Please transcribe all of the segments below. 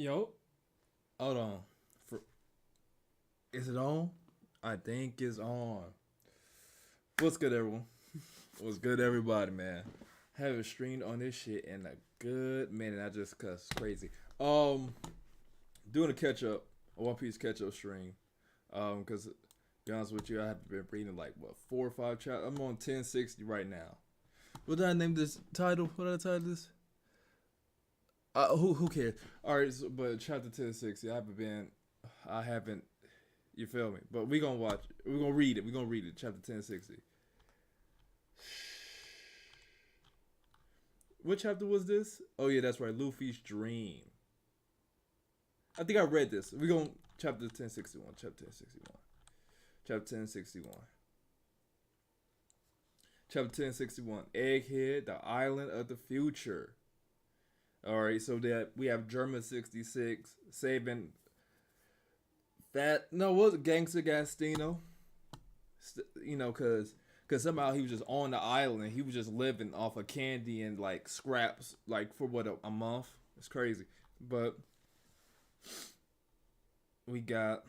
Yo, hold on. For is it on? I think it's on. What's good, everyone? What's good, everybody, man? Haven't streamed on this shit in a good minute. I just cussed crazy. Um, doing a catch up, a One Piece catch up stream. Because to be honest with you, I have been reading like what 4 or 5 chapters. I'm on 1060 right now. What did I name this title? What did I title this? Who cares? All right, but chapter 1060. I haven't. You feel me? But we gonna watch. We gonna read it. We gonna read it. Chapter 1060. What chapter was this? Oh yeah, that's right. Luffy's dream. I think I read this. We gonna chapter 1061. Chapter 1061. Chapter 1061. Chapter 1061. Egghead, the island of the future. All right, so that we have German 66 saving that. No, what was it? Gangster Gastino? Cause somehow he was just on the island and he was just living off of candy and like scraps like for what a month. It's crazy. But we got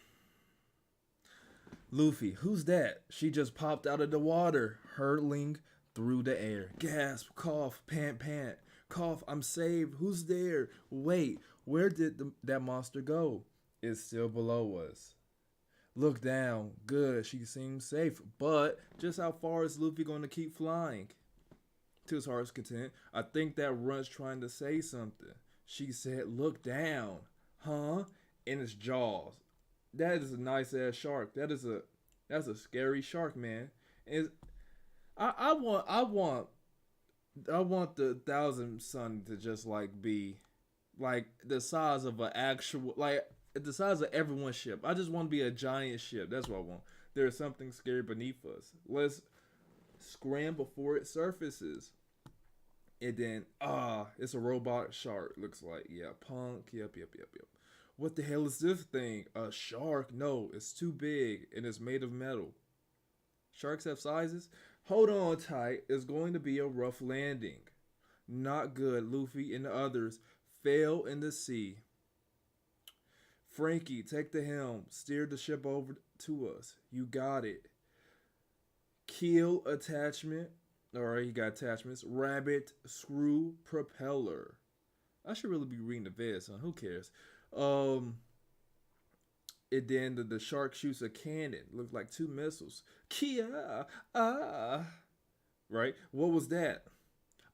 Luffy. Who's that? She just popped out of the water, hurtling through the air. Gasp, cough, pant, pant. Cough, I'm saved. Who's there? Wait, where did that monster go? It's still below us. Look down. Good. She seems safe. But just how far is Luffy going to keep flying? To his heart's content, I think that runt's trying to say something. She said, look down. Huh? In its jaws. That is a nice ass shark. That's a scary shark, man. And I want the Thousand Sun to just like be like the size of an actual like the size of everyone's ship. I just want to be a giant ship. That's what I want. There is something scary beneath us. Let's scram before it surfaces. And then it's a robot shark. Looks like punk. Yep. What the hell is this thing? A shark? No, it's too big and it's made of metal. Sharks have sizes. Hold on tight. It's going to be a rough landing. Not good. Luffy and the others fell in the sea. Frankie, take the helm. Steer the ship over to us. You got it. Keel attachment. Alright, you got attachments. Rabbit, screw, propeller. I should really be reading the vid, son. Who cares? Um, and then the shark shoots a cannon. Looks like two missiles. Kia, ah. Right? What was that?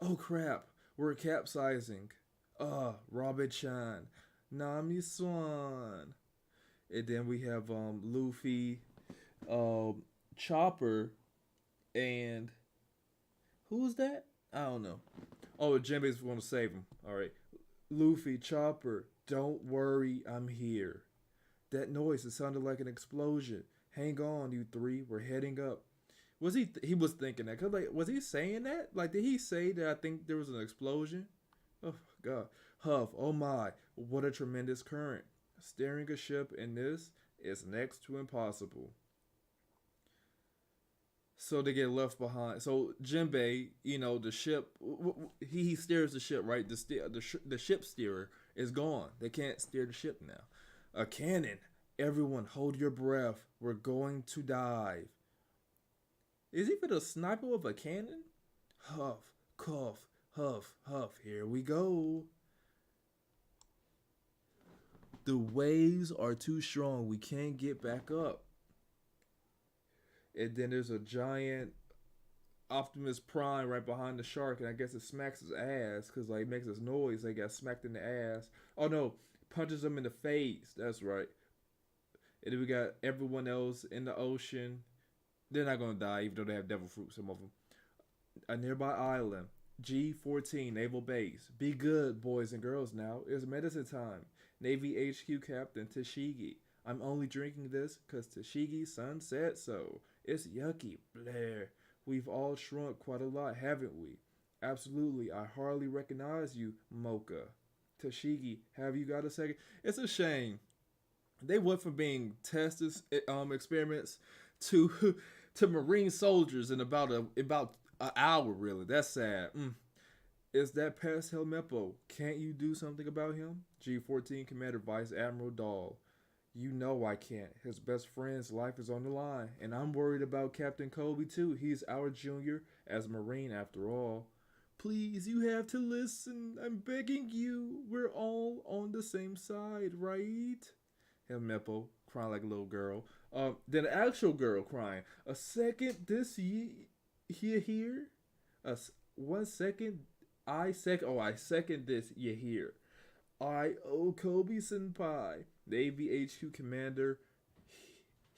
Oh crap! We're capsizing. Robin Chan, Nami Swan. And then we have Luffy, Chopper, and who's that? I don't know. Oh, Jinbei's going to save him. All right, Luffy, Chopper, don't worry, I'm here. That noise, it sounded like an explosion. Hang on, you three, we're heading up. Was he? He was thinking that. Cause like, was he saying that? Like, did he say that? I think there was an explosion. Oh God, Huff. Oh my, what a tremendous current. Steering a ship in this is next to impossible. So they get left behind. So Jinbei, the ship, he steers the ship, right? The ship steerer is gone. They can't steer the ship now. A cannon. Everyone, hold your breath. We're going to dive. Is even a sniper with a cannon? Huff, cough, huff, huff. Here we go. The waves are too strong. We can't get back up. And then there's a giant Optimus Prime right behind the shark, and I guess it smacks his ass because like it makes this noise. They got smacked in the ass. Oh no, punches him in the face. That's right. And then we got everyone else in the ocean. They're not gonna die, even though they have devil fruit. Some of them. A nearby island. G14 Naval Base. Be good, boys and girls. Now it's medicine time. Navy HQ Captain Tashigi. I'm only drinking this because Tashigi's son said so. It's yucky. Blair. We've all shrunk quite a lot, haven't we? Absolutely. I hardly recognize you, Mocha. Tashigi, have you got a second? It's a shame. They went from being tested experiments to to Marine soldiers in about an hour. Really, that's sad. Is that past Helmeppo? Can't you do something about him? G14 Commander Vice Admiral Dahl. You know I can't. His best friend's life is on the line, and I'm worried about Captain Kobe too. He's our junior as a Marine after all. Please, you have to listen. I'm begging you. We're all on the same side, right? Helmeppo, crying like a little girl. Then an actual girl crying. A second this here? A 1 second. I second this you here. I owe Kobe Senpai, Navy HQ Commander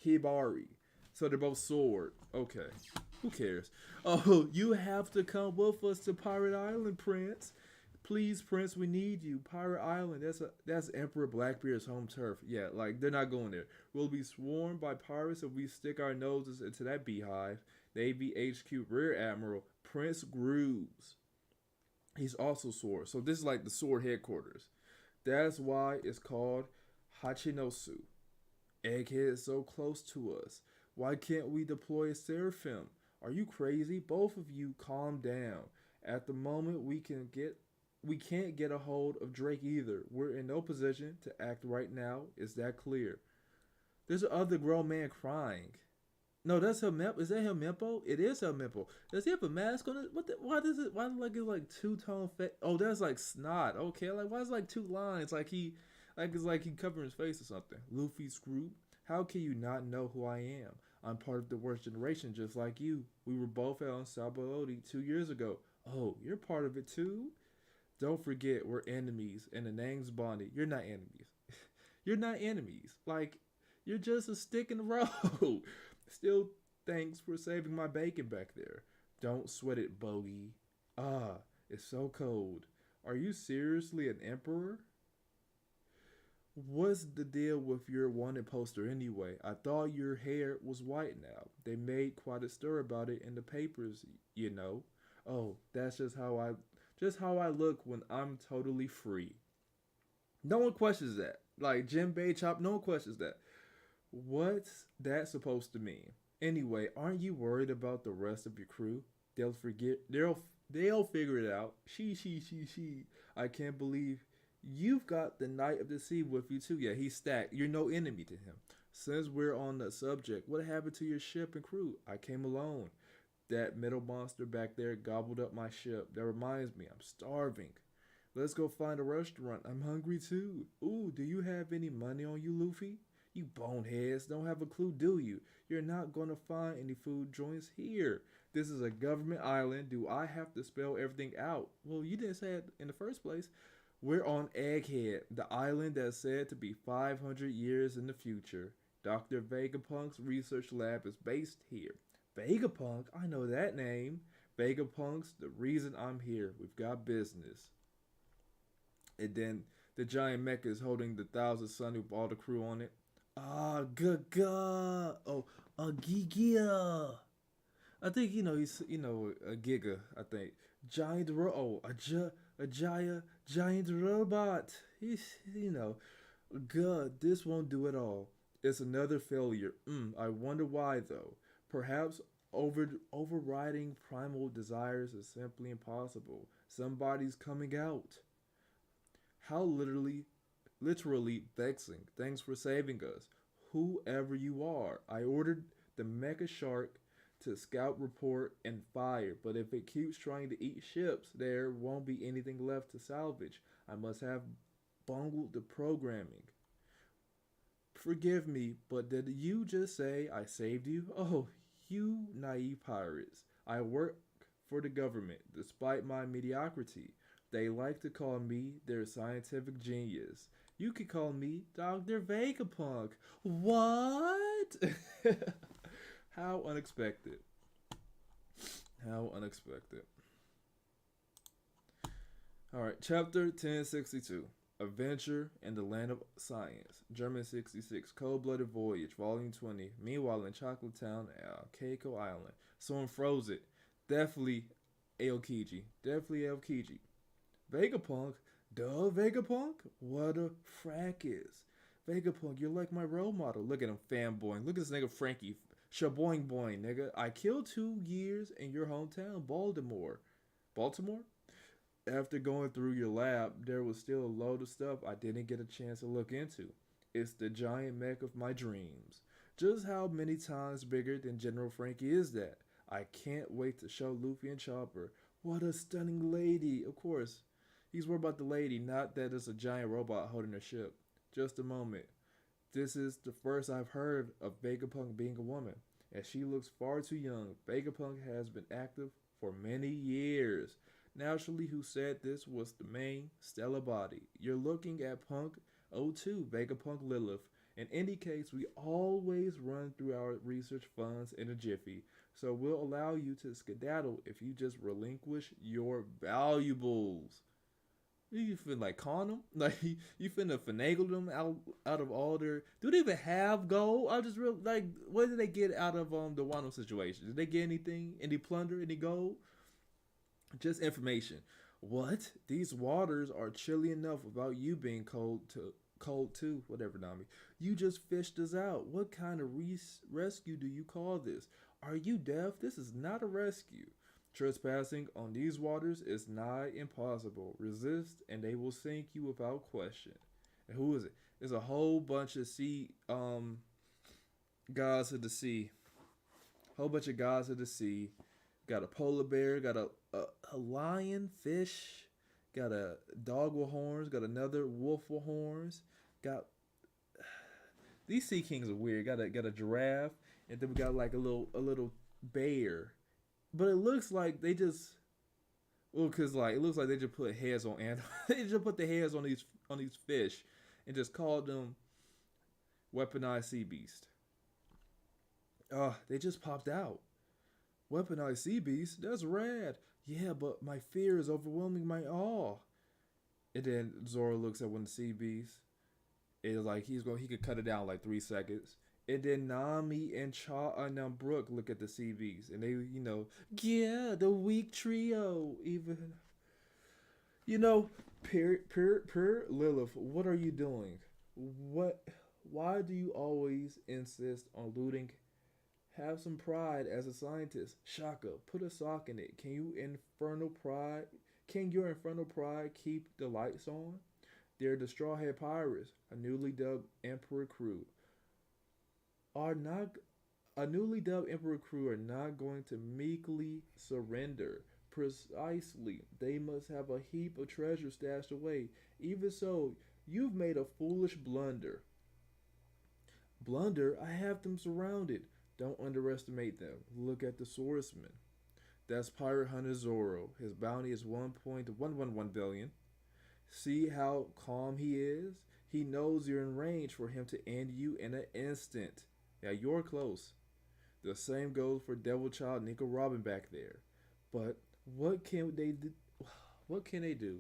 Hibari. So they're both sword. Okay. Who cares? Oh, you have to come with us to Pirate Island, Prince. Please, Prince, we need you. Pirate Island, that's Emperor Blackbeard's home turf. Yeah, like they're not going there. We'll be swarmed by pirates if we stick our noses into that beehive. Navy HQ Rear Admiral Prince Grooves. He's also sword. So this is like the sword headquarters. That's why it's called Hachinosu. Egghead is so close to us. Why can't we deploy a Seraphim? Are you crazy? Both of you calm down. At the moment we can't get a hold of Drake either. We're in no position to act right now. Is that clear? There's another grown man crying. No, that's Helmeppo. Is that Helmeppo? It is Helmeppo. Does he have a mask on it? What? Why does it? Why like it's like two tone face? Oh, that's like snot. Okay, like why is it like two lines? Like it's like he covering his face or something. Luffy Screw. How can you not know who I am? I'm part of the worst generation, just like you. We were both out on Sabaody 2 years ago. Oh, you're part of it too. Don't forget, we're enemies, and the name's Bonnie. You're not enemies. You're not enemies. Like you're just a stick in the road. Still, thanks for saving my bacon back there. Don't sweat it, bogey. Ah, it's so cold. Are you seriously an emperor? What's the deal with your wanted poster anyway? I thought your hair was white now. They made quite a stir about it in the papers, you know. Oh, that's just how I look when I'm totally free. No one questions that. Like Jim Bay Chop, no one questions that. What's that supposed to mean? Anyway, aren't you worried about the rest of your crew? They'll forget. They'll figure it out. She. I can't believe you've got the Knight of the Sea with you too. Yeah, he's stacked. You're no enemy to him. Since we're on the subject, what happened to your ship and crew? I came alone. That metal monster back there gobbled up my ship. That reminds me, I'm starving. Let's go find a restaurant. I'm hungry too. Ooh, do you have any money on you, Luffy? You boneheads don't have a clue, do you? You're not gonna find any food joints here. This is a government island. Do I have to spell everything out? Well, you didn't say it in the first place. We're on Egghead, the island that's said to be 500 years in the future. Dr. Vegapunk's research lab is based here. Vegapunk? I know that name. Vegapunk's the reason I'm here. We've got business. And then the giant mecha is holding the Thousand Sun with all the crew on it. Ah, gaga. Oh, a giga. I think he's a giga. I think a giant robot. He's God. This won't do it all. It's another failure. I wonder why though. Perhaps overriding primal desires is simply impossible. Somebody's coming out. How literally vexing. Thanks for saving us. Whoever you are. I ordered the Mecha Shark to scout, report, and fire, but if it keeps trying to eat ships, there won't be anything left to salvage. I must have bungled the programming. Forgive me, but did you just say I saved you? Oh, you naive pirates. I work for the government, despite my mediocrity. They like to call me their scientific genius. You could call me Dr. Vegapunk. What? How unexpected. How unexpected. Alright, chapter 1062. Adventure in the Land of Science. German 66. Cold-Blooded Voyage. Volume 20. Meanwhile in Chocolate Town, Keiko Island. Someone froze it. Definitely Aokiji. Definitely Aokiji. Vegapunk? Duh, Vegapunk? What a fracas. Vegapunk, you're like my role model. Look at him fanboying. Look at this nigga Frankie. Shaboing boing, nigga. I killed 2 years in your hometown, Baltimore. Baltimore? After going through your lab, there was still a load of stuff I didn't get a chance to look into. It's the giant mech of my dreams. Just how many times bigger than General Frankie is that? I can't wait to show Luffy and Chopper. What a stunning lady! Of course, he's worried about the lady, not that it's a giant robot holding her ship. Just a moment. This is the first I've heard of Vegapunk being a woman, and she looks far too young. Vegapunk has been active for many years. Naturally, who said this was the main Stella body? You're looking at Punk O2, Vegapunk Lilith. In any case, we always run through our research funds in a jiffy, so we'll allow you to skedaddle if you just relinquish your valuables. You finna like con them? Like you finna finagle them out of all their? Do they even have gold? I just real like what did they get out of the Wano situation? Did they get anything? Any plunder? Any gold? Just information. What? These waters are chilly enough without you being cold too. Whatever, Nami. You just fished us out. What kind of rescue do you call this? Are you deaf? This is not a rescue. Trespassing on these waters is nigh impossible. Resist, and they will sink you without question. And who is it? There's a whole bunch of sea gods of the sea. Whole bunch of gods of the sea. Got a polar bear. Got a lion, fish. Got a dog with horns. Got another wolf with horns. Got these sea kings are weird. Got a giraffe, and then we got like a little bear. But it looks like they just cause like it looks like they just put heads on animals. They just put the heads on these fish and just called them weaponized sea beast. They just popped out. Weaponized sea beast? That's rad. Yeah, but my fear is overwhelming my awe. And then Zoro looks at one of the sea beasts. It's like he could cut it down like 3 seconds. And then Nami and Brook look at the sea beast, and they, yeah, the weak trio. Even, per Lilith, what are you doing? Why do you always insist on looting? Have some pride as a scientist. Shaka, put a sock in it. Can your infernal pride keep the lights on? They're the Straw Hat Pirates, a newly dubbed Emperor crew. A newly dubbed Emperor crew are not going to meekly surrender. Precisely. They must have a heap of treasure stashed away. Even so, you've made a foolish blunder. Blunder? I have them surrounded. Don't underestimate them. Look at the swordsman. That's Pirate Hunter Zoro. His bounty is 1.111 billion. See how calm he is? He knows you're in range for him to end you in an instant. Yeah, you're close. The same goes for Devil Child Nico Robin back there. But what can they do? What can they do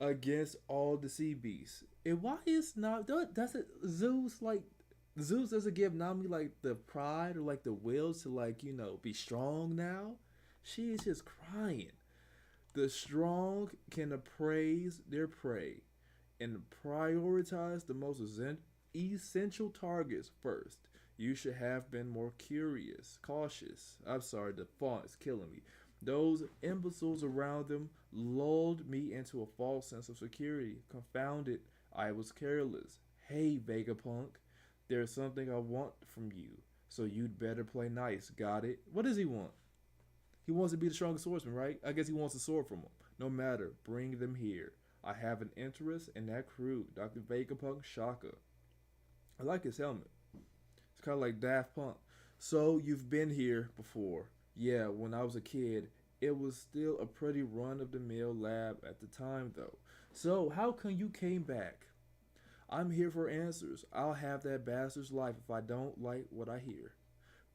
against all the sea beasts? And why is not doesn't Zeus doesn't give Nami like the pride or like the will to be strong now? She is just crying. The strong can appraise their prey and prioritize the most essential targets first. You should have been more cautious. I'm sorry, the font is killing me. Those imbeciles around them lulled me into a false sense of security. Confounded, I was careless. Hey, Vegapunk, there's something I want from you, so you'd better play nice. Got it? What does he want? He wants to be the strongest swordsman, right? I guess he wants a sword from him. No matter, bring them here. I have an interest in that crew. Dr. Vegapunk Shaka. I like his helmet. It's kind of like Daft Punk. So, you've been here before. Yeah, when I was a kid. It was still a pretty run-of-the-mill lab at the time, though. So, how come you came back? I'm here for answers. I'll have that bastard's life if I don't like what I hear.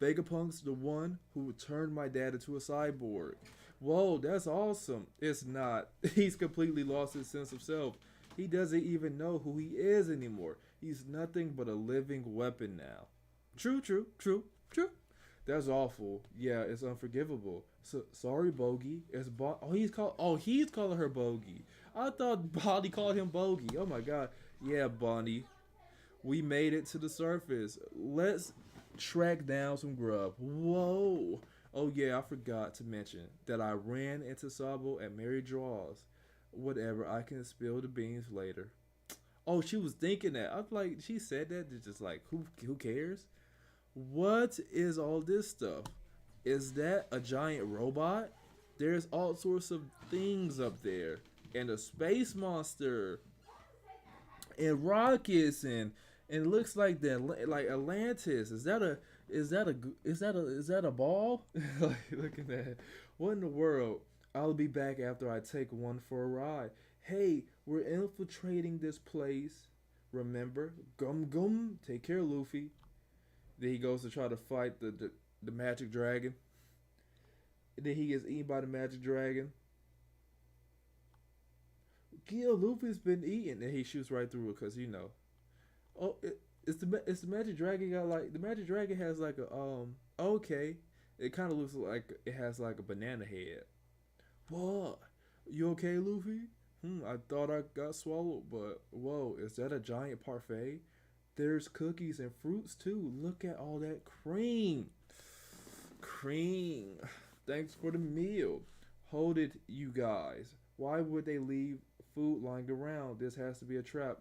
Vegapunk's the one who turned my dad into a cyborg. Whoa, that's awesome. It's not. He's completely lost his sense of self. He doesn't even know who he is anymore. He's nothing but a living weapon now. True. That's awful. Yeah, it's unforgivable. So, sorry, Bogey. He's calling her Bogey. I thought Bonnie called him Bogey. Oh my god. Yeah, Bonnie. We made it to the surface. Let's track down some grub. Whoa. Oh yeah, I forgot to mention that I ran into Sabo at Mary Draws. Whatever, I can spill the beans later. Oh, she was thinking that. I was like, she said that. It's just like, who cares? What is all this stuff? Is that a giant robot? There's all sorts of things up there, and a space monster, and rockets, and it looks like that, like Atlantis. Is that a ball? Like, look at that. What in the world? I'll be back after I take one for a ride. Hey, we're infiltrating this place. Remember, gum gum. Take care, Luffy. Then he goes to try to fight the magic dragon. And then he gets eaten by the magic dragon. Gil, Luffy's been eaten, and he shoots right through it because Oh, it's the magic dragon got like the magic dragon has like a okay. It kind of looks like it has like a banana head. What? You okay, Luffy? I thought I got swallowed, but whoa, is that a giant parfait? There's cookies and fruits too. Look at all that cream. Cream. Thanks for the meal. Hold it, you guys. Why would they leave food lying around? This has to be a trap.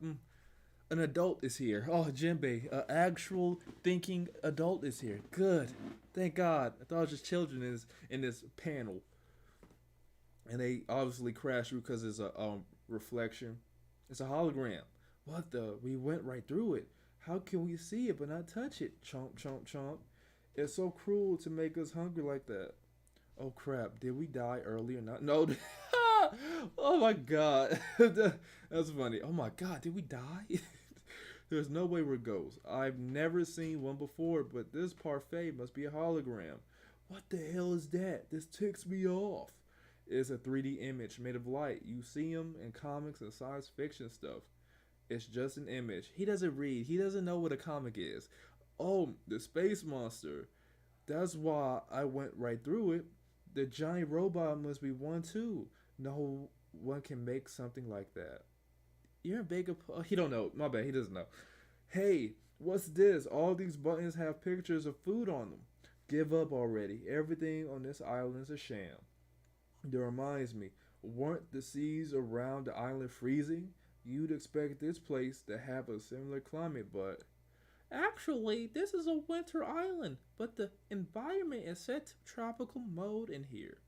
An adult is here. Oh, Jinbei, an actual thinking adult is here. Good. Thank God. I thought it was just children in this panel. And they obviously crashed through because it's a reflection. It's a hologram. What the? We went right through it. How can we see it but not touch it? Chomp, chomp, chomp. It's so cruel to make us hungry like that. Oh crap! Did we die earlier? Not no. Oh my god, that's funny. Oh my god, did we die? There's no way we're ghosts. I've never seen one before, but this parfait must be a hologram. What the hell is that? This ticks me off. It's a 3D image made of light. You see them in comics and science fiction stuff. It's just an image. He doesn't read. He doesn't know what a comic is. Oh, the space monster. That's why I went right through it. The giant robot must be one too. No one can make something like that. You're a big. He don't know. My bad. He doesn't know. Hey, what's this? All these buttons have pictures of food on them. Give up already. Everything on this island is a sham. That reminds me. Weren't the seas around the island freezing? You'd expect this place to have a similar climate, but actually, this is a winter island, but the environment is set to tropical mode in here.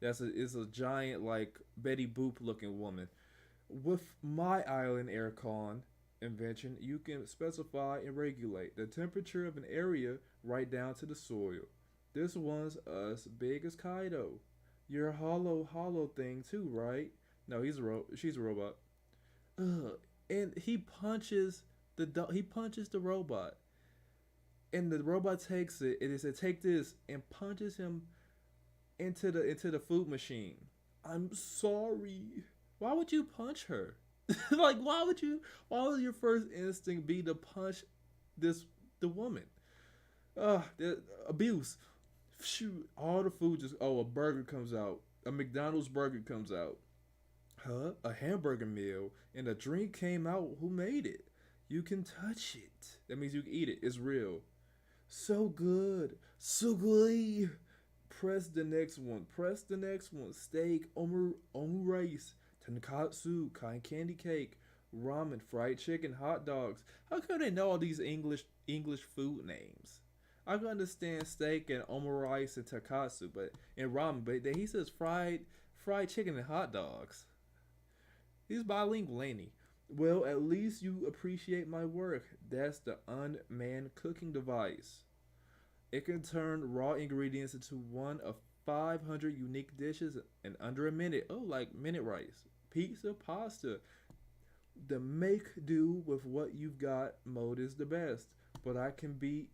Is a giant like Betty Boop looking woman. With my island aircon invention, you can specify and regulate the temperature of an area right down to the soil. This one's as big as Kaido. You're a hollow thing too, right? No, she's a robot. Ugh. And he punches the robot, and the robot takes it. It is take this and punches him into the food machine. I'm sorry. Why would you punch her? Like why would your first instinct be to punch the woman? The abuse. Shoot, all the food just a burger comes out. A McDonald's burger comes out. Huh? A hamburger meal and a drink came out. Who made it? You can touch it. That means you can eat it. It's real. So good. So good. Press the next one. Press the next one. Steak, rice, tonkatsu, cotton candy cake, ramen, fried chicken, hot dogs. How come they know all these English food names? I can understand steak and omurice and tonkatsu, but and ramen, but he says fried chicken and hot dogs. He's bilingual, ain't he? Well, at least you appreciate my work. That's the unmanned cooking device. It can turn raw ingredients into one of 500 unique dishes in under a minute. Oh, like minute rice, pizza, pasta. The make do with what you've got mode is the best. But I can't be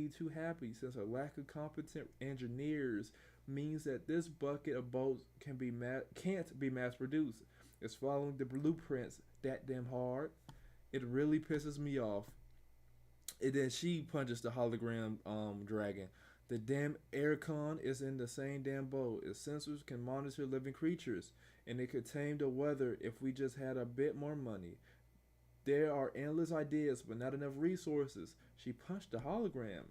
too happy since a lack of competent engineers means that this bucket of bolts can't be mass produced. It's following the blueprints that damn hard. It really pisses me off. And then she punches the hologram dragon. The damn aircon is in the same damn boat. Its sensors can monitor living creatures, and it could tame the weather if we just had a bit more money. There are endless ideas, but not enough resources. She punched the hologram.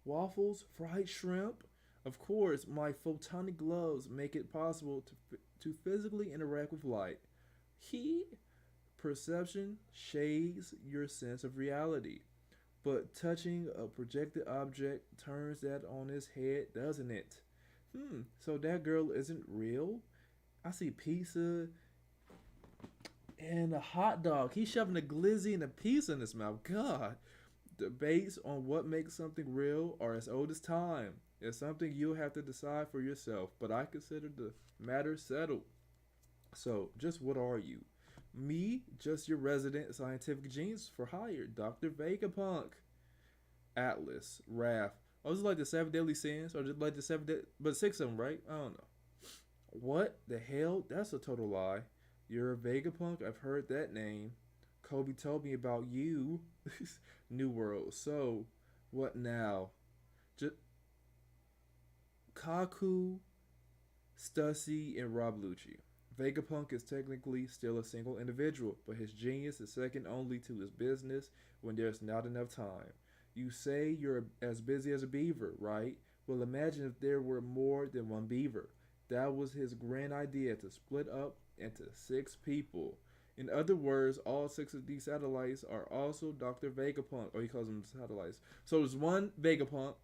Waffles, fried shrimp. Of course, my photonic gloves make it possible to physically interact with light. Heat, perception shades your sense of reality. But touching a projected object turns that on its head, doesn't it? So that girl isn't real? I see pizza and a hot dog. He's shoving a glizzy and a pizza in his mouth. God. Debates on what makes something real are as old as time. It's something you'll have to decide for yourself, but I consider the matter settled. So, just what are you? Me, just your resident scientific genius for hire, Dr. Vegapunk. Atlas, Wrath. Oh, is it like the seven deadly sins? Or just like the but six of them, right? I don't know. What the hell? That's a total lie. You're a Vegapunk? I've heard that name. Kobe told me about you. New World. So, what now? Just Kaku, Stussy, and Rob Lucci. Vegapunk is technically still a single individual, but his genius is second only to his business when there's not enough time. You say you're as busy as a beaver, right? Well, imagine if there were more than one beaver. That was his grand idea to split up into six people. In other words, all six of these satellites are also Dr. Vegapunk, or he calls them satellites. So there's one Vegapunk.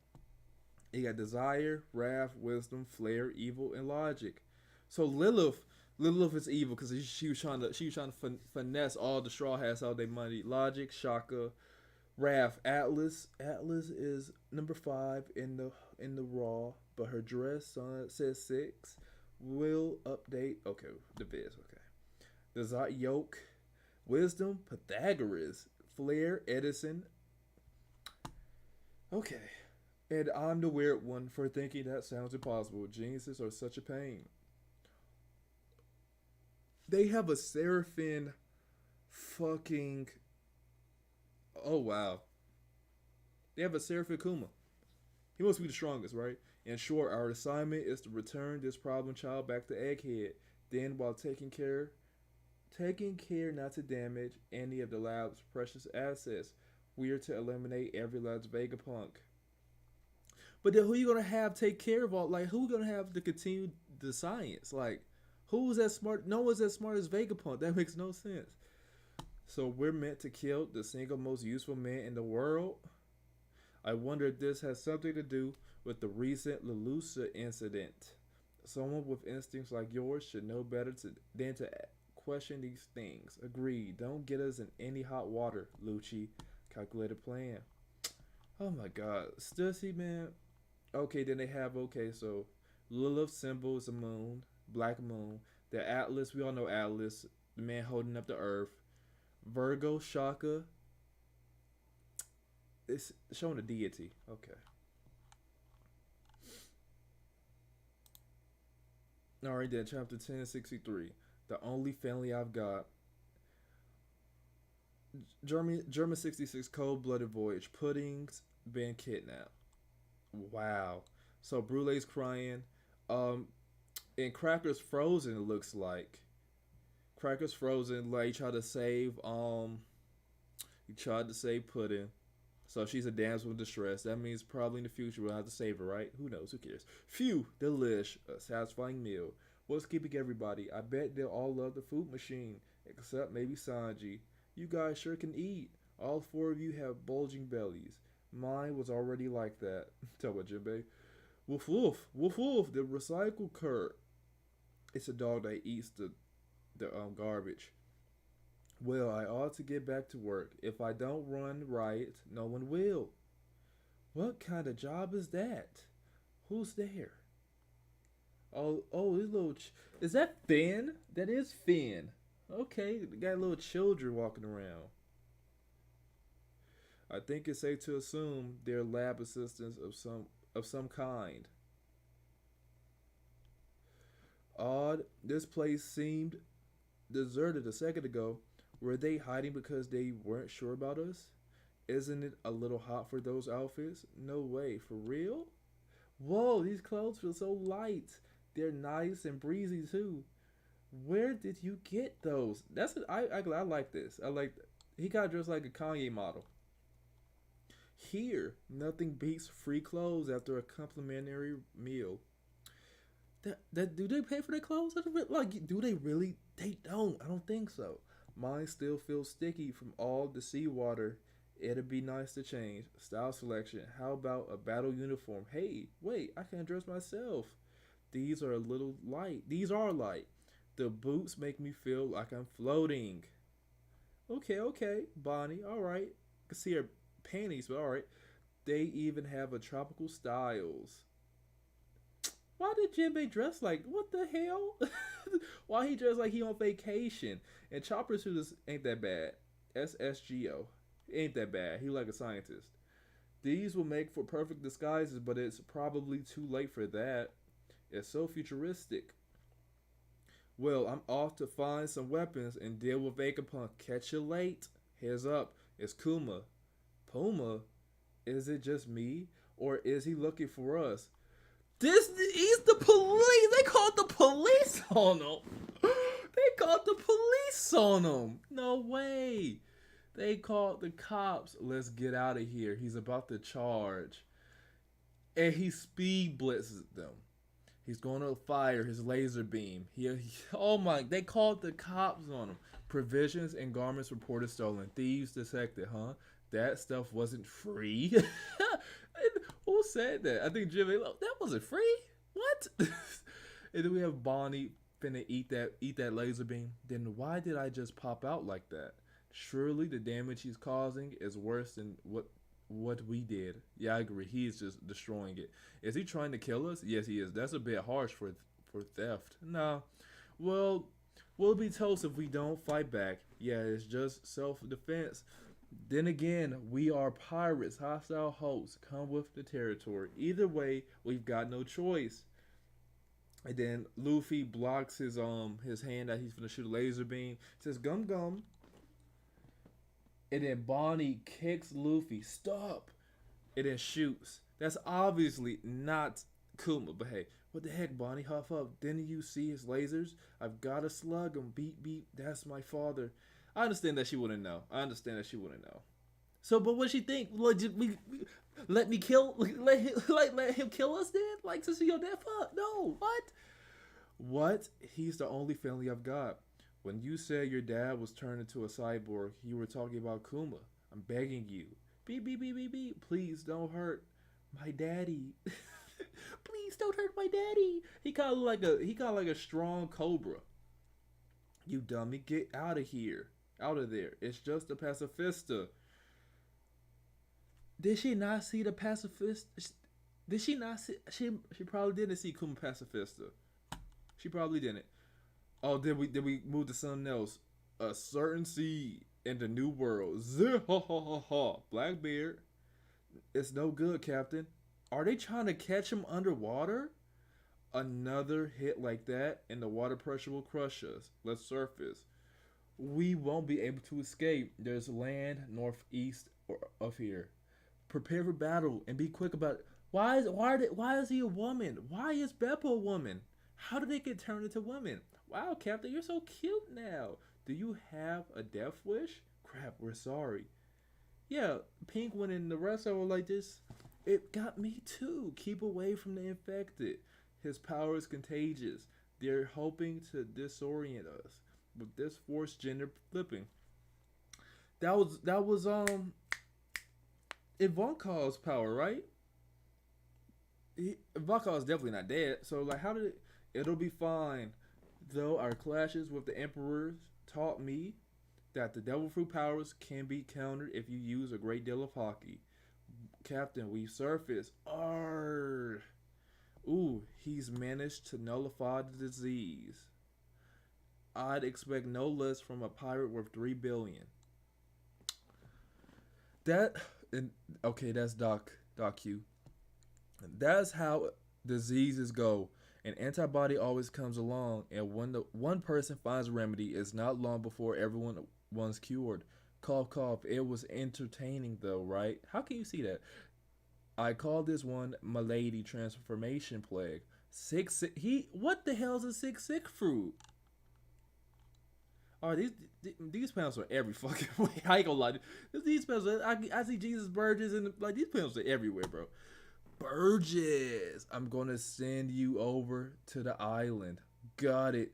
He got desire, wrath, wisdom, flair, evil, and logic. So Lilith is evil because she was trying to finesse all the Straw Hats out of their money. Logic, Shaka, wrath, Atlas is number 5 in the Raw, but her dress says 6. Will update. Okay, the biz. Okay. Desire, Yoke, wisdom, Pythagoras, flair, Edison. Okay. And I'm the weird one for thinking that sounds impossible. Geniuses are such a pain. They have a Seraphim fucking. Oh, wow. They have a Seraphim Kuma. He must be the strongest, right? In short, our assignment is to return this problem child back to Egghead. Then, while taking care not to damage any of the lab's precious assets, we are to eliminate every last Vegapunk. But then who you gonna have take care of all? Like who gonna have to continue the science? Like who's that smart? No one's as smart as Vegapunk. That makes no sense. So we're meant to kill the single most useful man in the world. I wonder if this has something to do with the recent Lelusa incident. Someone with instincts like yours should know better than to question these things. Agreed. Don't get us in any hot water, Lucci. Calculated plan. Oh my god. Stussy, man. Okay, then they have, okay, so Lilith's symbol is a moon, black moon. The Atlas, we all know Atlas, the man holding up the earth. Virgo, Shaka, it's showing a deity. Okay. Alright then, chapter 1063. The only family I've got. German 66 cold blooded voyage. Pudding's been kidnapped. Wow. So Brulee's crying. And Cracker's frozen, it looks like. Cracker's frozen, like he tried to save Pudding. So she's a damsel in distress. That means probably in the future we'll have to save her, right? Who knows? Who cares? Phew, delish. A satisfying meal. What's keeping everybody? I bet they'll all love the food machine, except maybe Sanji. You guys sure can eat. All 4 of you have bulging bellies. Mine was already like that. Tell what, Jinbei. Woof woof, woof woof. The recycle curt. It's a dog that eats the garbage. Well, I ought to get back to work. If I don't run right, no one will. What kind of job is that? Who's there? This little. Is that Finn? That is Finn. Okay, got little children walking around. I think it's safe to assume they're lab assistants of some kind. Odd. This place seemed deserted a second ago. Were they hiding because they weren't sure about us? Isn't it a little hot for those outfits? No way. For real? Whoa, these clothes feel so light. They're nice and breezy too. Where did you get those? I like this. I like that. He got dressed like a Kanye model. Here, nothing beats free clothes after a complimentary meal. That do they pay for their clothes? Like, do they really? They don't. I don't think so. Mine still feels sticky from all the seawater. It'd be nice to change. Style selection. How about a battle uniform? Hey, wait, I can dress myself. These are a little light. These are light. The boots make me feel like I'm floating. Okay, okay, Bonnie. All right. I can see her panties, but all right. They even have a tropical styles. Why did Jinbei dress like what the hell? Why he dressed like he on vacation? And Chopper suit ain't that bad. SSGO ain't that bad. He like a scientist. These will make for perfect disguises, but it's probably too late for that. It's so futuristic. Well, I'm off to find some weapons and deal with Vegapunk. Catch you late. Heads up, it's Kuma. Puma? Is it just me? Or is he looking for us? He's the police. They called the police on him. They called the police on him. No way. They called the cops. Let's get out of here. He's about to charge. And he speed blitzes them. He's going to fire his laser beam. Oh my, they called the cops on him. Provisions and garments reported stolen. Thieves detected, huh? That stuff wasn't free. Who said that? I think Jimmy. That wasn't free. What? And then we have Bonnie finna eat that laser beam. Then why did I just pop out like that? Surely the damage he's causing is worse than what we did. Yeah, I agree. He's just destroying it. Is he trying to kill us? Yes, he is. That's a bit harsh for theft. Nah. Well, we'll be toast if we don't fight back. Yeah, it's just self-defense. Then again, we are pirates, hostile hosts. Come with the territory. Either way, we've got no choice. And then Luffy blocks his hand that he's gonna shoot a laser beam. Says gum gum. And then Bonnie kicks Luffy. Stop. And then shoots. That's obviously not Kuma, but hey, what the heck, Bonnie? Huff up. Didn't you see his lasers? I've got to slug him. Beep beep. That's my father. I understand that she wouldn't know. So, but what she think? Let me kill, let him kill us then? Like to see your dad? Fuck no. What? What? He's the only family I've got. When you said your dad was turned into a cyborg, you were talking about Kuma. I'm begging you. Beep beep beep beep beep. Please don't hurt my daddy. Please don't hurt my daddy. He kind of like a strong cobra. You dummy, get out of here. Out of there. It's just a pacifista. Did she not see the pacifist? Did she not see? She probably didn't see Kuma pacifista. She probably didn't. Oh, did we move to something else? A certain seed in the new world. Ha. Blackbeard. It's no good, Captain. Are they trying to catch him underwater? Another hit like that, and the water pressure will crush us. Let's surface. We won't be able to escape. There's land northeast of here. Prepare for battle and be quick about it. Why is he a woman? Why is Beppo a woman? How did they get turned into women? Wow, Captain, you're so cute now. Do you have a death wish? Crap, we're sorry. Yeah, Penguin and the rest of them like this. It got me too. Keep away from the infected. His power is contagious. They're hoping to disorient us with this forced gender flipping. That was Ivankov's power, right? Ivankov is definitely not dead. So like, how did it? It'll be fine. Though our clashes with the emperors taught me that the devil fruit powers can be countered if you use a great deal of hockey. Captain, we surface. Arr. Ooh, he's managed to nullify the disease. I'd expect no less from a pirate worth 3 billion. Okay, that's Doc Q. That's how diseases go. An antibody always comes along, and when the one person finds a remedy, it's not long before everyone's cured. Cough, cough. It was entertaining, though, right? How can you see that? I call this one Milady Transformation Plague. What the hell is a sick fruit? Oh, these panels are every fucking way. I ain't gonna lie. These panels, I see Jesus Burgess and like these panels are everywhere, bro. Burgess, I'm gonna send you over to the island. Got it.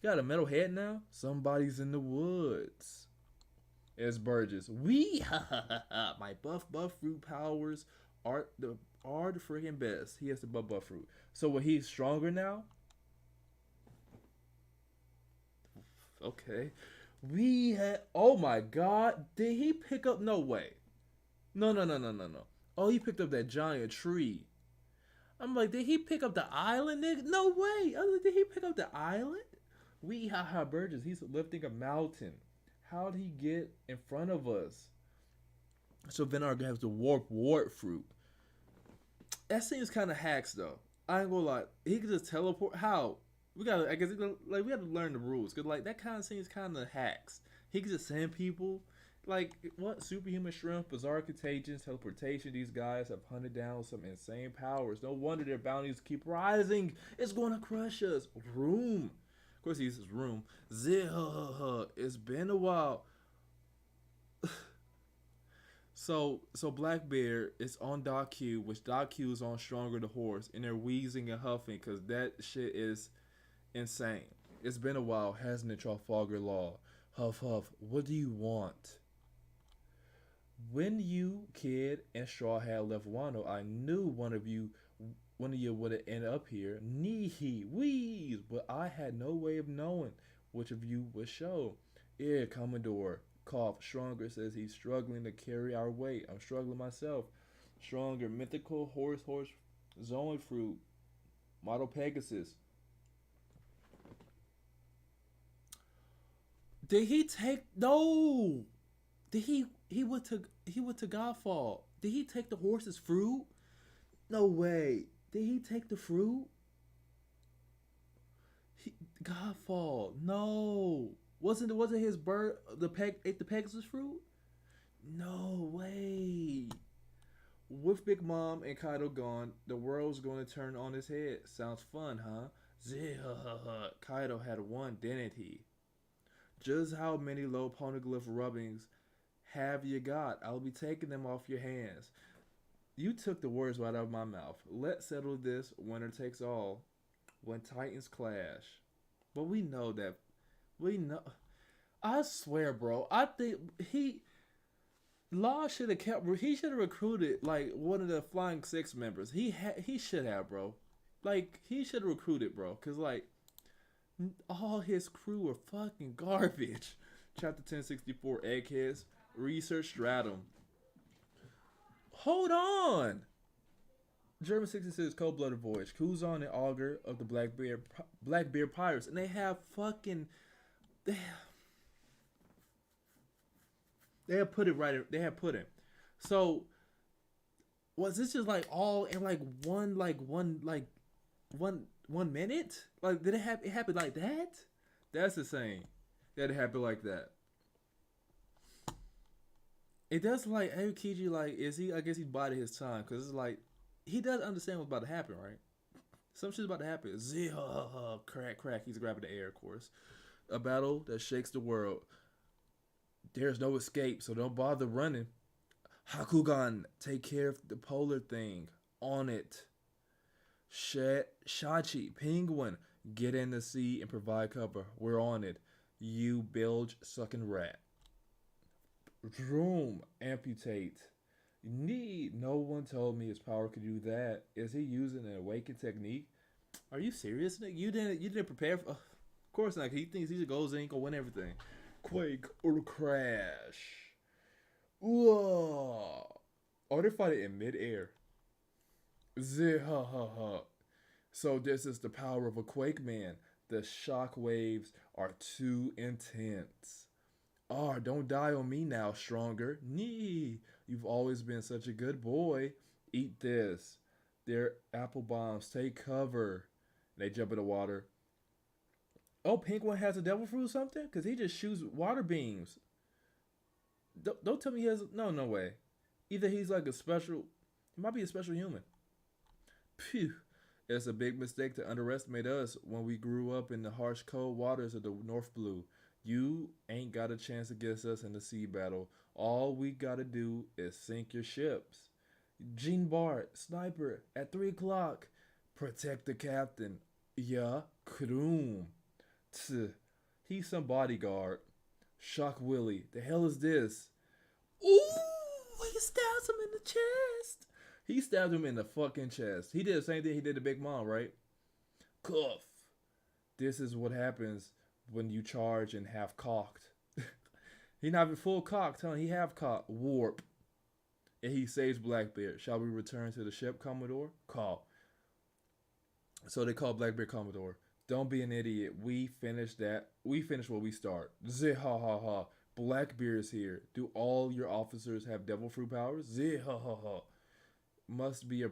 You got a metal head now? Somebody's in the woods. It's Burgess. We ha ha ha ha. My buff fruit powers are the freaking best. He has the buff fruit. So when he's stronger now, okay. We had. Oh my God! Did he pick up? No way. No. Oh, he picked up that giant tree. I'm like, did he pick up the island, nigga? No way. I was like, did he pick up the island? We ha ha Burgess. He's lifting a mountain. How did he get in front of us? So Venar has the wart fruit. That seems kind of hacks though. I ain't gonna lie. He could just teleport. How? We gotta. I guess like we have to learn the rules because like that kind of seems kind of hacks. He could just send people. Like what? Superhuman strength, bizarre contagions, teleportation. These guys have hunted down some insane powers. No wonder their bounties keep rising. It's gonna crush us. Room. Of course he uses room. Zih. It's been a while. So Black Bear is on Doc Q, which Doc Q is on Stronger the Horse, and they're wheezing and huffing because that shit is insane. It's been a while, hasn't it, Trafalgar Law? Huff huff. What do you want? When you, Kid, and Straw Hat left Wano, I knew one of you would have ended up here. Knee wheeze, but I had no way of knowing which of you would show. Yeah, Commodore. Cough. Stronger says he's struggling to carry our weight. I'm struggling myself. Stronger. Mythical horse. Zone fruit. Model Pegasus. Did he take no? Did he went to Godfall? Did he take the horse's fruit? No way. Did he take the fruit? He, Godfall. No. Wasn't his bird the peg ate the Pegasus fruit? No way. With Big Mom and Kaido gone, the world's going to turn on his head. Sounds fun, huh? Zih, Kaido had one, didn't he? Just how many low poneglyph rubbings have you got? I'll be taking them off your hands. You took the words right out of my mouth. Let's settle this winner takes all when Titans clash. But we know that. We know. I swear, bro. I think Law should have kept. He should have recruited like one of the Flying Six members. He should have, bro. Like he should have recruited, bro. Cause like all his crew were fucking garbage. Chapter 1064, Eggheads, Research Stratum. Hold on. German 66 Cold Blooded Voyage, Kuzan and Augur of the Blackbeard Pirates, and they have fucking they have put it right. They have put it. So was this just like all in like one minute? Like did it happen? It happened like that? That's insane. That it happened like that. It does like Aokiji like is he? I guess he's biding his time because it's like he does understand what's about to happen, right? Some shit's about to happen. Crack. He's grabbing the air, of course. A battle that shakes the world. There's no escape, so don't bother running. Hakugan, take care of the polar thing. On it. Shachi, Penguin, get in the sea and provide cover. We're on it. You bilge sucking rat. Droom, amputate. No one told me his power could do that. Is he using an awakened technique? Are you serious, Nick? You didn't prepare for. Of course not. He thinks he just goes in, gonna win everything. Quake or crash. Ooh. Oh, they're fighting in midair. Zihahaha. So this is the power of a Quake Man. The shock waves are too intense. Ah, don't die on me now, Stronger. Nee, you've always been such a good boy. Eat this. They're apple bombs. Take cover. They jump in the water. Oh, Pink One has a devil fruit or something? Because he just shoots water beams. Don't tell me he has... No way. Either he's like a special... He might be a special human. Phew. It's a big mistake to underestimate us when we grew up in the harsh, cold waters of the North Blue. You ain't got a chance against us in the sea battle. All we gotta do is sink your ships. Gene Bart, sniper, at 3 o'clock. Protect the captain. Yeah, Kroom. Tch, he's some bodyguard. Shock Willie, the hell is this? Ooh, he stabs him in the chest. He stabbed him in the fucking chest. He did the same thing he did to Big Mom, right? Cuff. This is what happens when you charge and half cocked. He not even full cocked, huh? He half cocked. Warp. And he saves Blackbeard. Shall we return to the ship, Commodore? Call. So they call Blackbeard Commodore. Don't be an idiot. We finished that. We finished what we start. Zih ha ha ha. Blackbeard's here. Do all your officers have devil fruit powers? Zih ha ha ha. Must be a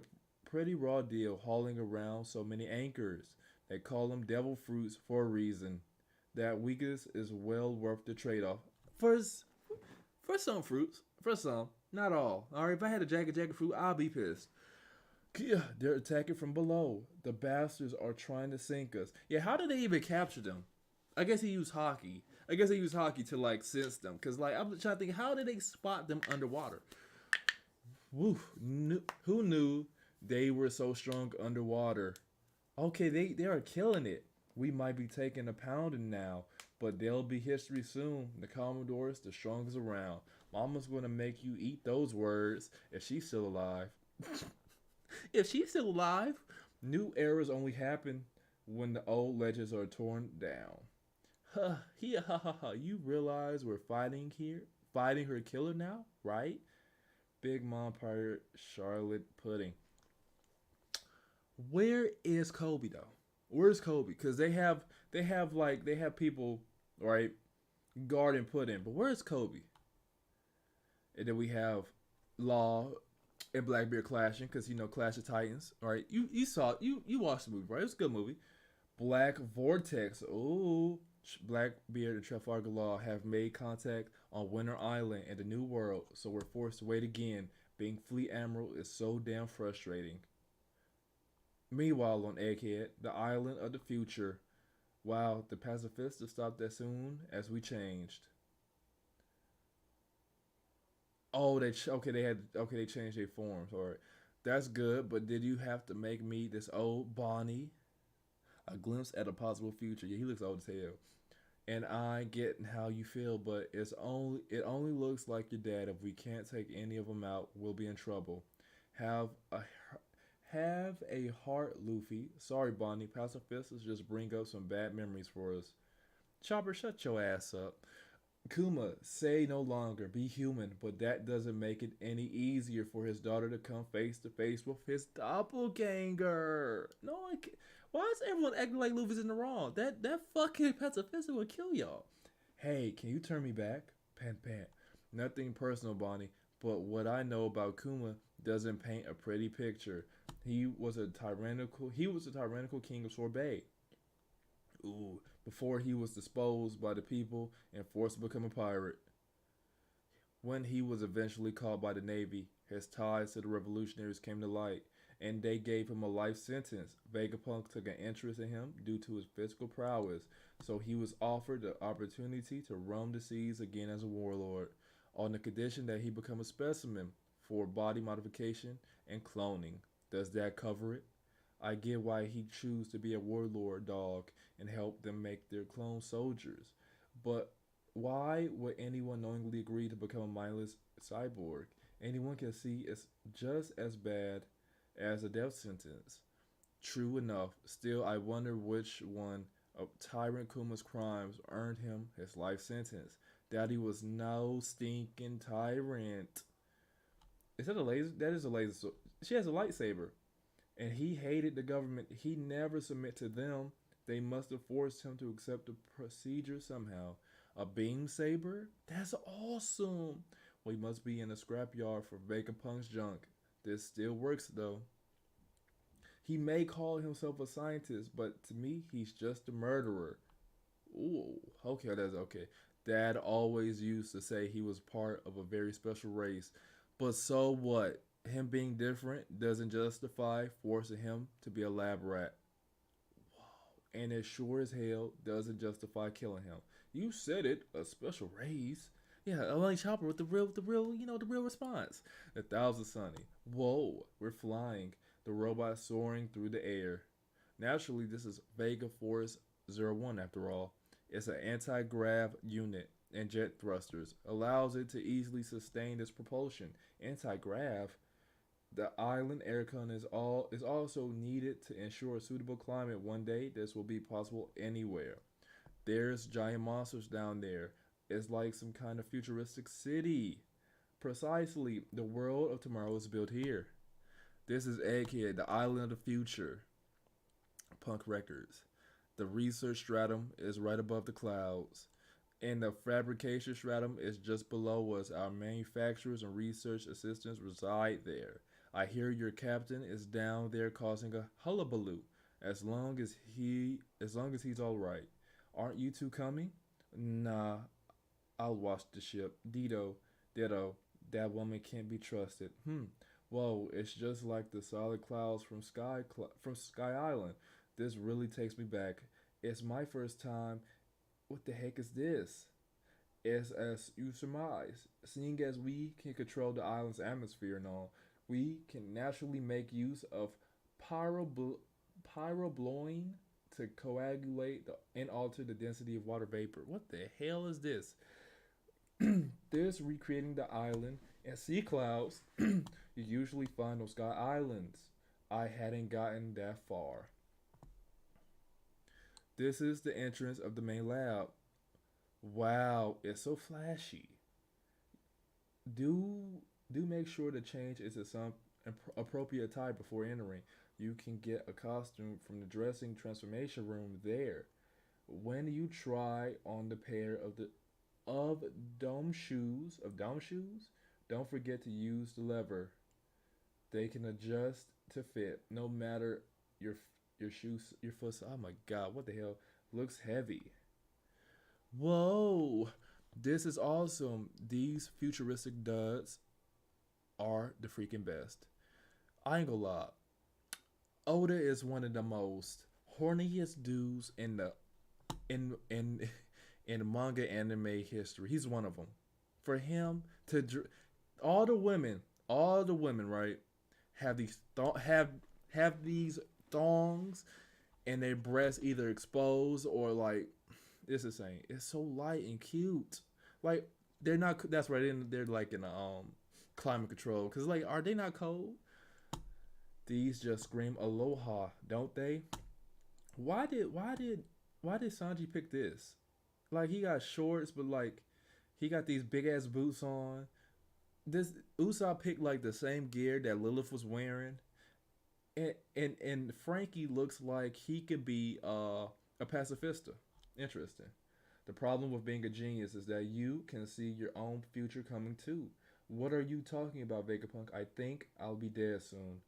pretty raw deal hauling around so many anchors. They call them devil fruits for a reason. That weakness is well worth the trade-off. For, for some fruits. For some. Not all. Alright, if I had a jagged fruit, I'll be pissed. Yeah, they're attacking from below. The bastards are trying to sink us. Yeah, how did they even capture them? I guess he used hockey. I guess he used hockey to like sense them. Cause like I'm trying to think, how did they spot them underwater? Woo! Who knew they were so strong underwater? Okay, they are killing it. We might be taking a pounding now, but they'll be history soon. The Commodore's the strongest around. Mama's gonna make you eat those words if she's still alive. If she's still alive, new eras only happen when the old legends are torn down. Huh, ha ha ha. You realize we're fighting here? Fighting her killer now, right? Big Mom Pirate Charlotte Pudding. Where is Kobe though? Where's Kobe? Because they have people, right, guarding Pudding, but where's Kobe? And then we have Law and Blackbeard clashing because Clash of Titans, right? You saw you watched the movie, right? It was a good movie. Black Vortex. Ooh, Blackbeard and Trafalgar Law have made contact on Winter Island and the New World, so we're forced to wait again. Being Fleet Admiral is so damn frustrating. Meanwhile, on Egghead, the island of the future, wow, the pacifists stopped as soon as we changed. Oh, they changed their forms. All right, that's good. But did you have to make me this old Bonnie? A glimpse at a possible future. Yeah, he looks old as hell. And I get how you feel, but it only looks like your dad. If we can't take any of them out, we'll be in trouble. Have a have a heart, Luffy. Sorry, Bonnie. Pacifists just bring up some bad memories for us. Chopper, shut your ass up. Kuma, say no longer, be human, but that doesn't make it any easier for his daughter to come face to face with his doppelganger. No, why is everyone acting like Luffy's in the wrong? That fucking pacifist will kill y'all. Hey, can you turn me back? Pant pant. Nothing personal, Bonnie, but what I know about Kuma doesn't paint a pretty picture. He was a tyrannical king of Sorbet. Ooh, before he was disposed by the people and forced to become a pirate. When he was eventually caught by the Navy, his ties to the revolutionaries came to light, and they gave him a life sentence. Vegapunk took an interest in him due to his physical prowess, so he was offered the opportunity to roam the seas again as a warlord, on the condition that he become a specimen for body modification and cloning. Does that cover it? I get why he choose to be a warlord dog and help them make their clone soldiers. But why would anyone knowingly agree to become a mindless cyborg? Anyone can see it's just as bad as a death sentence. True enough, still I wonder which one of Tyrant Kuma's crimes earned him his life sentence. Daddy was no stinking tyrant. Is that a laser? That is a laser. She has a lightsaber. And he hated the government. He never submit to them. They must have forced him to accept the procedure somehow. A beam saber? That's awesome. We must be in a scrapyard for Vegapunk's junk. This still works though. He may call himself a scientist, but to me, he's just a murderer. Ooh, okay, that's okay. Dad always used to say he was part of a very special race. But so what? Him being different doesn't justify forcing him to be a lab rat. Whoa. And it sure as hell doesn't justify killing him. You said it, a special raise. Yeah, LA Chopper with the real response. 1,000 Sunny. Whoa, we're flying. The robot soaring through the air. Naturally, this is Vega Force 01 after all. It's an anti-grav unit and jet thrusters. Allows it to easily sustain its propulsion. Anti-grav? The island aircon is also needed to ensure a suitable climate one day. This will be possible anywhere. There's giant monsters down there. It's like some kind of futuristic city. Precisely, the world of tomorrow is built here. This is Egghead, the island of the future. Punk Records. The research stratum is right above the clouds, and the fabrication stratum is just below us. Our manufacturers and research assistants reside there. I hear your captain is down there causing a hullabaloo. As long as he's all right. Aren't you two coming? Nah, I'll watch the ship. Ditto. That woman can't be trusted. Whoa, it's just like the solid clouds from Sky Island. This really takes me back. It's my first time. What the heck is this? As you surmise, seeing as we can control the island's atmosphere and all, we can naturally make use of pyrobl- pyroblowing to coagulate and alter the density of water vapor. What the hell is this? This recreating the island and sea clouds you usually find on Sky Islands. I hadn't gotten that far. This is the entrance of the main lab. Wow, it's so flashy. Do make sure to change into some appropriate attire before entering. You can get a costume from the dressing transformation room there. When you try on the pair of dome shoes, don't forget to use the lever. They can adjust to fit no matter your your foot. Oh my god, what the hell? Looks heavy. Whoa, this is awesome. These futuristic duds are the freaking best. I ain't gonna lie. Oda is one of the most horniest dudes in in manga anime history. He's one of them. For him to all the women, right, have have these thongs and their breasts either exposed or like it's insane. It's so light and cute. Like they're not. That's right. They're like in a climate control. Cause like, are they not cold? These just scream aloha, don't they? Why did Sanji pick this? Like he got shorts, but like he got these big ass boots on. This Usopp picked like the same gear that Lilith was wearing, and Frankie looks like he could be a pacifista. Interesting. The problem with being a genius is that you can see your own future coming too. What are you talking about, Vegapunk? I think I'll be dead soon.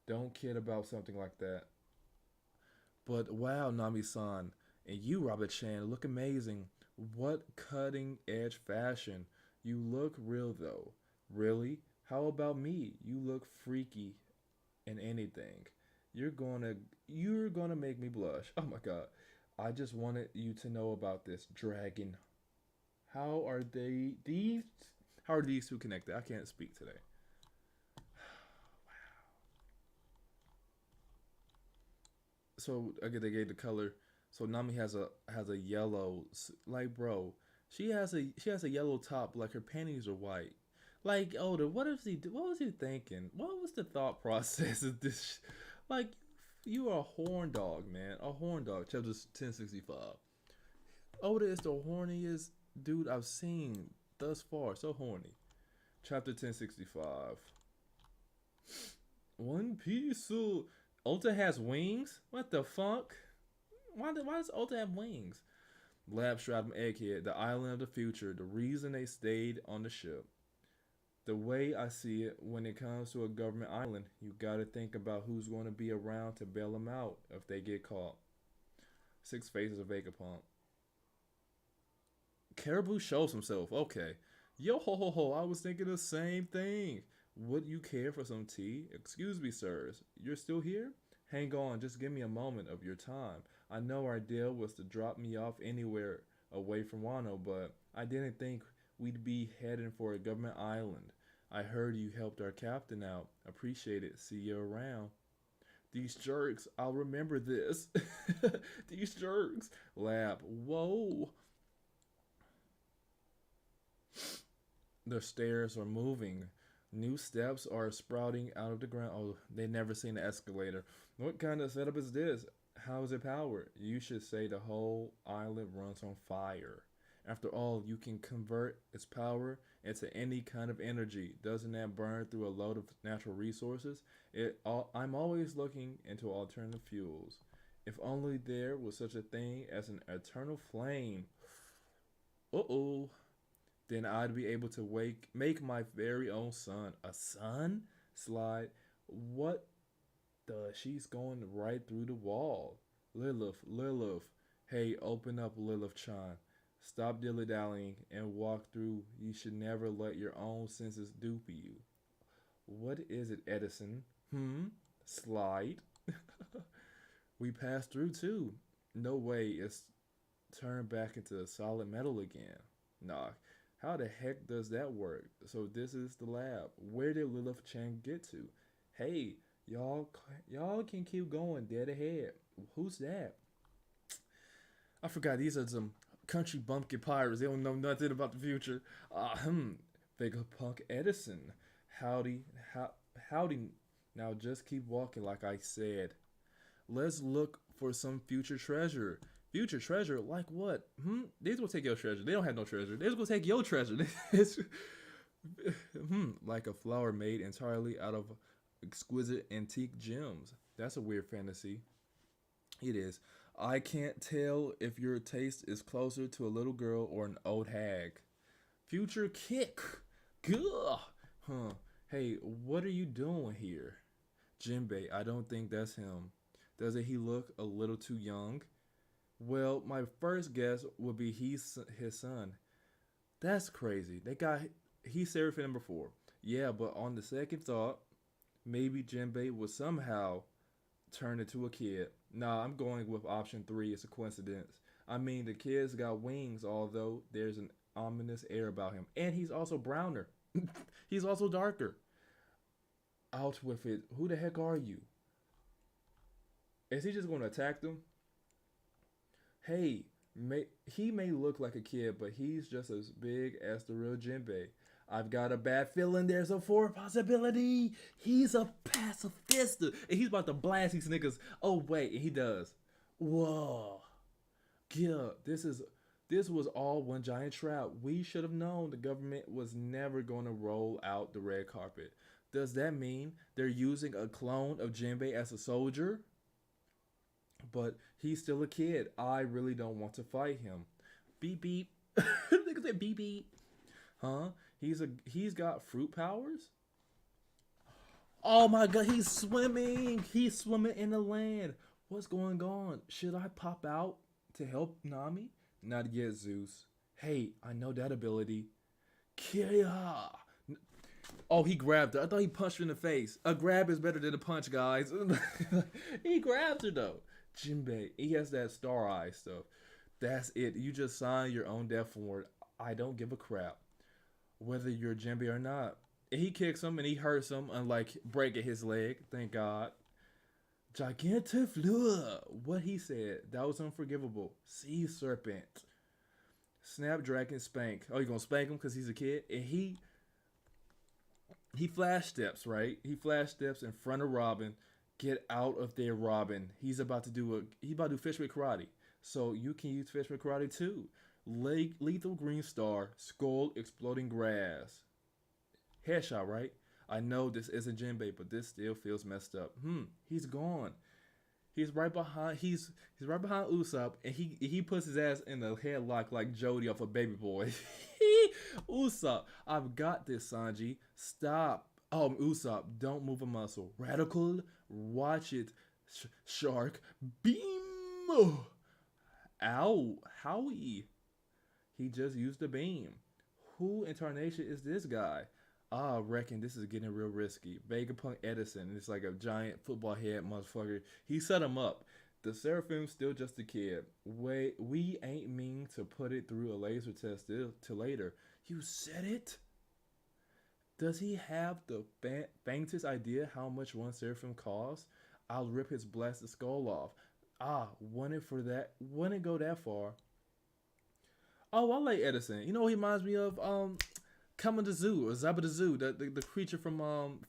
Don't kid about something like that. But wow, Nami-san, and you, Robert Chan, look amazing. What cutting edge fashion. You look real though. Really? How about me? You look freaky in anything. You're gonna you're gonna make me blush. Oh my god. I just wanted you to know about this dragon. How are these how are these two connected? I can't speak today. So again, they gave the color. So Nami has a yellow like bro. She has a yellow top like her panties are white. Like Oda, what was he thinking? What was the thought process of this? Like you are a horn dog, man. A horn dog. Chapter 1065. Oda is the horniest dude I've seen thus far. So horny. Chapter 1065. One Piece. Ulta has wings? What the fuck? Why does Ulta have wings? Lab Stratum Egghead, the island of the future, the reason they stayed on the ship. The way I see it, when it comes to a government island, you gotta think about who's going to be around to bail them out if they get caught. Six Faces of Vegapunk. Caribou shows himself. Okay. Yo ho ho ho, I was thinking the same thing. Would you care for some tea? Excuse me, sirs. You're still here? Hang on, just give me a moment of your time. I know our deal was to drop me off anywhere away from Wano, but I didn't think we'd be heading for a government island. I heard you helped our captain out. Appreciate it. See you around. These jerks, I'll remember this. These jerks. Lab. Whoa. The stairs are moving. New steps are sprouting out of the ground. Oh, they never seen an escalator. What kind of setup is this? How is it powered? You should say the whole island runs on fire. After all, you can convert its power into any kind of energy. Doesn't that burn through a load of natural resources? I'm always looking into alternative fuels. If only there was such a thing as an eternal flame. Uh oh. Then I'd be able to make my very own sun. A sun? Slide. What the? She's going right through the wall. Lilith, Lilith. Hey, open up, Lilith Chan. Stop dilly dallying and walk through. You should never let your own senses dupe you. What is it, Edison? Slide. We passed through too. No way it's turned back into solid metal again. Nah. How the heck does that work? So this is the lab. Where did Lilith Chan get to? Hey, y'all can keep going dead ahead. Who's that? I forgot. These are some country bumpkin pirates. They don't know nothing about the future. Vegapunk Edison. Howdy, howdy. Now just keep walking like I said. Let's look for some future treasure. Future treasure? Like what? They just gonna take your treasure. They don't have no treasure. They just gonna take your treasure. Like a flower made entirely out of exquisite antique gems. That's a weird fantasy. It is. I can't tell if your taste is closer to a little girl or an old hag. Future kick. Gah. Huh. Hey, what are you doing here? Jinbei, I don't think that's him. Doesn't he look a little too young? Well, my first guess would be he's his son. That's crazy. He's Seraphim number 4. Yeah, but on the second thought, maybe Jinbei was somehow turned into a kid. Nah, I'm going with option 3. It's a coincidence. I mean, the kid's got wings, although there's an ominous air about him. And he's also browner. He's also darker. Out with it. Who the heck are you? Is he just going to attack them? Hey, he may look like a kid, but he's just as big as the real Jinbei. I've got a bad feeling there's a fourth possibility. He's a pacifist. And he's about to blast these niggas. Oh, wait, and he does. Whoa. Yeah, this was all one giant trap. We should have known the government was never going to roll out the red carpet. Does that mean they're using a clone of Jinbei as a soldier? But he's still a kid. I really don't want to fight him. Beep beep. Nigga said beep beep. Huh? He's got fruit powers? Oh my god, he's swimming. He's swimming in the land. What's going on? Should I pop out to help Nami? Not yet, Zeus. Hey, I know that ability. Kia. Oh, he grabbed her. I thought he punched her in the face. A grab is better than a punch, guys. He grabbed her though. Jinbei, he has that star eye stuff. That's it. You just sign your own death warrant. I don't give a crap whether you're Jinbei or not. He kicks him and he hurts him, unlike breaking his leg. Thank God. Gigantifleur. What he said. That was unforgivable. Sea serpent. Snapdragon spank. Oh, you gonna spank him because he's a kid? And he flash steps, right? He flash steps in front of Robin. Get out of there, Robin. He's about to do fish with karate. So you can use fish with karate too. Lethal green star, skull exploding grass. Headshot, right? I know this isn't Jinbei, but this still feels messed up. He's gone. He's right behind right behind Usopp, and he puts his ass in a headlock like Jody off a Baby Boy. Usopp, I've got this, Sanji. Stop. Oh, Usopp, don't move a muscle. Radical, watch it. Shark, beam. Ow, Howie. He just used the beam. Who in tarnation is this guy? I reckon this is getting real risky. Vegapunk Edison, it's like a giant football head motherfucker. He set him up. The Seraphim's still just a kid. Wait, we ain't mean to put it through a laser test till later. You said it? Does he have the faintest idea how much one Seraphim costs? I'll rip his blasted skull off. Ah, wouldn't for that wouldn't go that far. Oh, I like Edison. You know what he reminds me of? Kama the Zoo or Zabba the Zoo, the creature from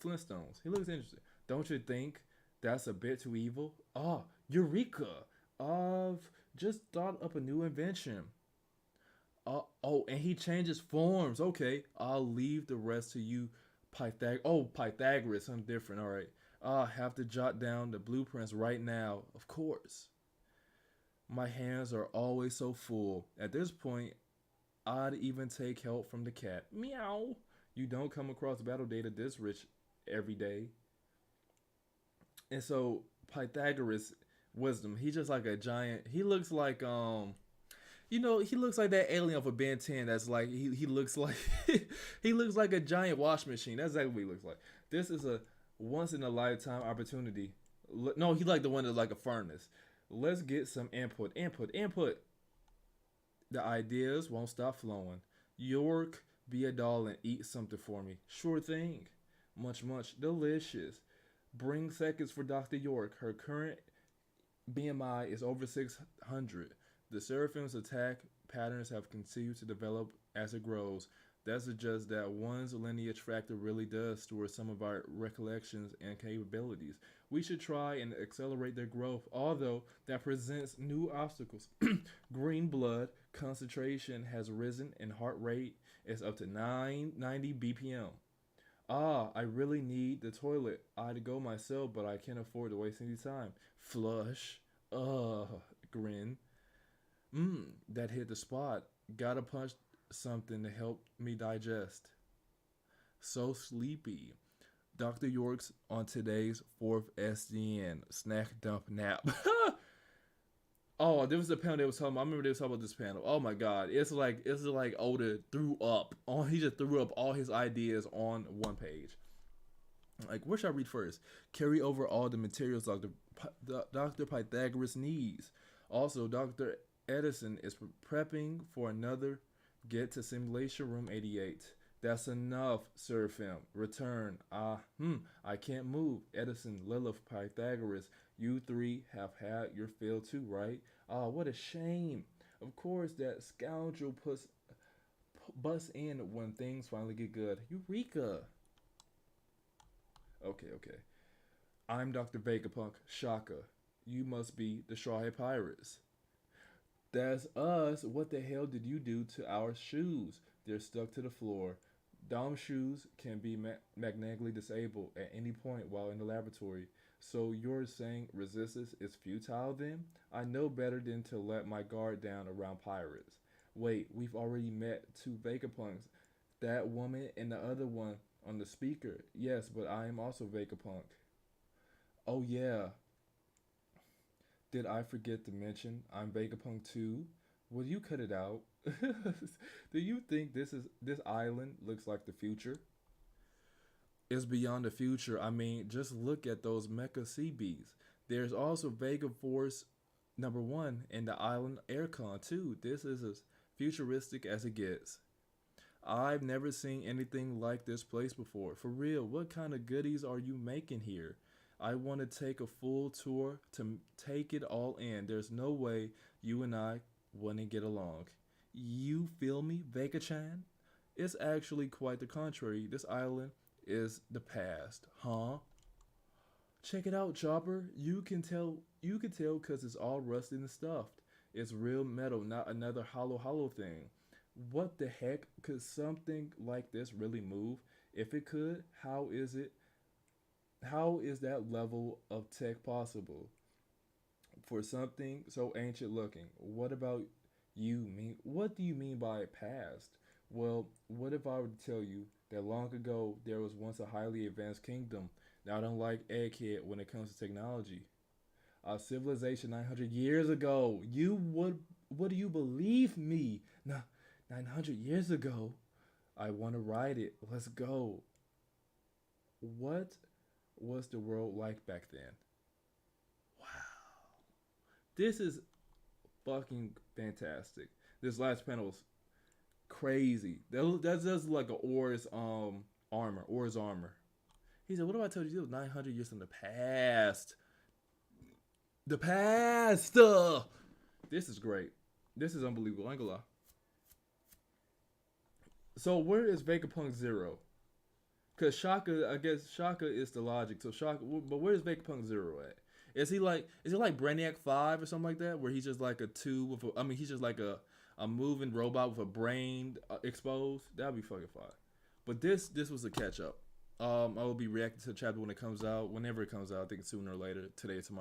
Flintstones. He looks interesting. Don't you think that's a bit too evil? Ah, Eureka! I've just thought up a new invention. Oh, and he changes forms. Okay, I'll leave the rest to you, Pythagoras. I'm different. All right. I have to jot down the blueprints right now. Of course. My hands are always so full. At this point, I'd even take help from the cat. Meow. You don't come across battle data this rich every day. And so Pythagoras wisdom, he's just like a giant. He looks like he looks like that alien for Ben 10 that's like he looks like he looks like a giant wash machine. That's exactly what he looks like. This is a once in a lifetime opportunity. No, he like the one that's like a furnace. Let's get some input. The ideas won't stop flowing. York, be a doll and eat something for me. Sure thing. Much delicious. Bring seconds for Dr. York. Her current BMI is over 600. The Seraphim's attack patterns have continued to develop as it grows. That suggests that one's lineage factor really does store some of our recollections and capabilities. We should try and accelerate their growth, although that presents new obstacles. Green blood concentration has risen and heart rate is up to 990 BPM. Ah, I really need the toilet. I'd go myself, but I can't afford to waste any time. Flush. Grin. That hit the spot. Gotta punch something to help me digest. So sleepy. Dr. York's on today's fourth SDN snack dump nap. Oh, there was a panel they was talking about. I remember they was talking about this panel. Oh my god, it's like Oda threw up. He just threw up all his ideas on one page. Like, where should I read first? Carry over all the materials Dr. Pythagoras needs. Also, Dr. Edison is prepping for another get to simulation room 88. That's enough, Seraphim. Return. I can't move. Edison, Lilith, Pythagoras, you three have had your fill too, right? Ah, what a shame. Of course, that scoundrel busts in when things finally get good. Eureka! Okay. I'm Dr. Vegapunk, Shaka. You must be the Straw Hat Pirates. That's us. What the hell did you do to our shoes? They're stuck to the floor. Dom shoes can be magnetically disabled at any point while in the laboratory. So you're saying resistance is futile then? I know better than to let my guard down around pirates. Wait, we've already met two Vegapunks. That woman and the other one on the speaker. Yes, but I am also Vegapunk. Oh yeah, did I forget to mention I'm Vegapunk too? Will you cut it out? Do you think this island looks like the future? It's beyond the future. I mean, just look at those mecha sea bees. There's also Vega Force number one and the island Aircon too. This is as futuristic as it gets. I've never seen anything like this place before. For real, what kind of goodies are you making here? I want to take a full tour to take it all in. There's no way you and I wouldn't get along. You feel me, Vega-chan? It's actually quite the contrary. This island is the past, huh? Check it out, Chopper. You can tell. You can tell because it's all rusted and stuffed. It's real metal, not another hollow thing. What the heck? Could something like this really move? If it could, how is it? How is that level of tech possible for something so ancient looking? What about you mean? What do you mean by past? Well, what if I were to tell you that long ago there was once a highly advanced kingdom, not unlike Egghead when it comes to technology? A civilization 900 years ago. You would you believe me? No, 900 years ago. I want to ride it. Let's go. What was the world like back then? Wow. This is fucking fantastic. This last panel is crazy. That's just like a armor. Or's armor. He said, "What do I tell you? It was 900 years in the past. The past. This is great. This is unbelievable. I ain't gonna lie. So where is Vegapunk Zero? Cause Shaka, I guess Shaka is the logic. So Shaka, but where's Vegapunk Zero at? Is it like Brainiac 5 or something like that, where he's just like a tube with I mean, he's just like a moving robot with a brain exposed? That'd be fucking fire. But this was a catch up. I will be reacting to the chapter when it comes out, whenever it comes out. I think sooner or later, today or tomorrow.